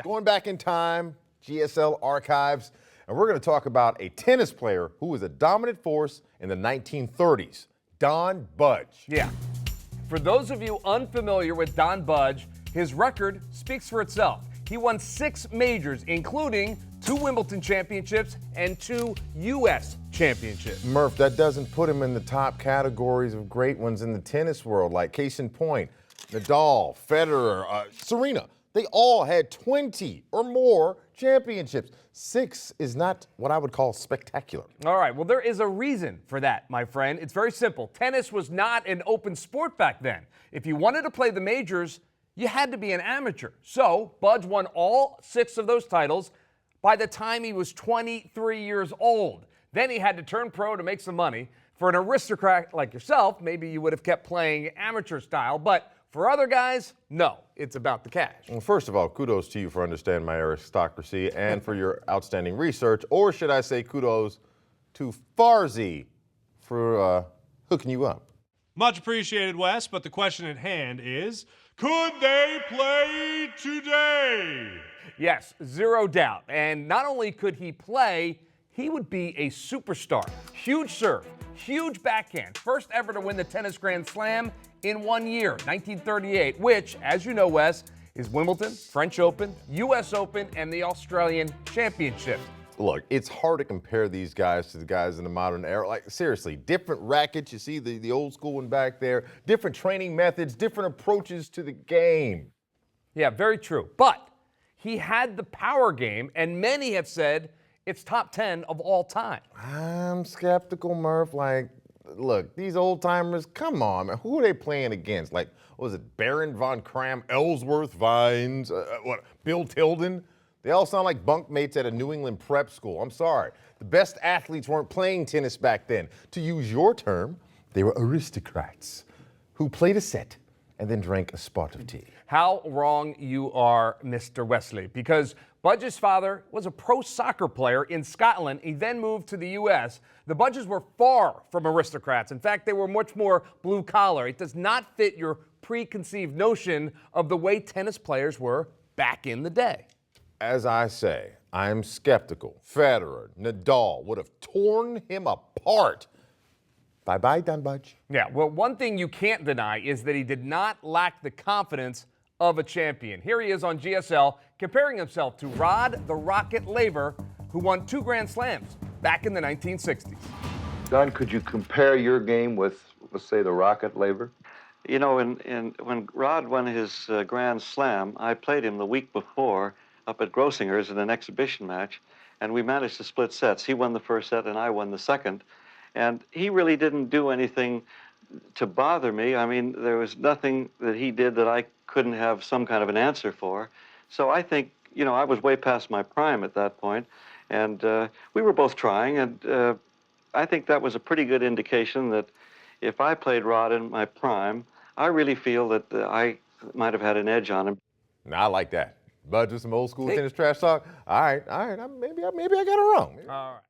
Going back in time, GSL archives, and we're going to talk about a tennis player who was a dominant force in the 1930s, Don Budge. Yeah. For those of you unfamiliar with Don Budge, his record speaks for itself. He won 6 majors, including 2 Wimbledon championships and 2 U.S. championships. Murph, that doesn't put him in the top categories of great ones in the tennis world, like case in point, Nadal, Federer, Serena. They all had 20 or more championships. 6 is not what I would call spectacular. All right, well, there is a reason for that, my friend. It's very simple. Tennis was not an open sport back then. If you wanted to play the majors, you had to be an amateur. So Budge won all 6 of those titles by the time he was 23 years old. Then he had to turn pro to make some money. For an aristocrat like yourself, maybe you would have kept playing amateur style, but for other guys, no, it's about the cash. Well, first of all, kudos to you for understanding my aristocracy and for your outstanding research, or should I say kudos to Farzy for hooking you up. Much appreciated, Wes, but the question at hand is, could they play today? Yes, zero doubt. And not only could he play, he would be a superstar. Huge serve, huge backhand, first ever to win the Tennis Grand Slam in 1 year, 1938, which, as you know, Wes, is Wimbledon, French Open, U.S. Open, and the Australian Championship. Look, it's hard to compare these guys to the guys in the modern era. Like, seriously, different rackets. You see the old school one back there, different training methods, different approaches to the game. Yeah, very true. But he had the power game, and many have said it's top 10 of all time. I'm skeptical, Murph. Like, look, these old timers, come on, man. Who are they playing against? Like, what was it, Baron von Kram, Ellsworth Vines, Bill Tilden? They all sound like bunkmates at a New England prep school. I'm sorry. The best athletes weren't playing tennis back then. To use your term, they were aristocrats who played a set and then drank a spot of tea. How wrong you are, Mr. Wesley, because Budge's father was a pro soccer player in Scotland. He then moved to the U.S. The Budges were far from aristocrats. In fact, they were much more blue collar. It does not fit your preconceived notion of the way tennis players were back in the day. As I say, I'm skeptical. Federer, Nadal would have torn him apart. Bye-bye, Don Budge. Yeah, well, one thing you can't deny is that he did not lack the confidence of a champion. Here he is on GSL comparing himself to Rod the Rocket Laver, who won 2 Grand Slams back in the 1960s. Don, could you compare your game with, let's say, the Rocket Laver? You know, when Rod won his Grand Slam, I played him the week before up at Grossinger's in an exhibition match, and we managed to split sets. He won the first set and I won the second, and he really didn't do anything to bother me. I mean, there was nothing that he did that I couldn't have some kind of an answer for. So I think, you know, I was way past my prime at that point, and we were both trying, and I think that was a pretty good indication that if I played Rod in my prime, I really feel that I might have had an edge on him. Now, I like that. Budge with some old school tennis trash talk. All right. Maybe I got it wrong. All right.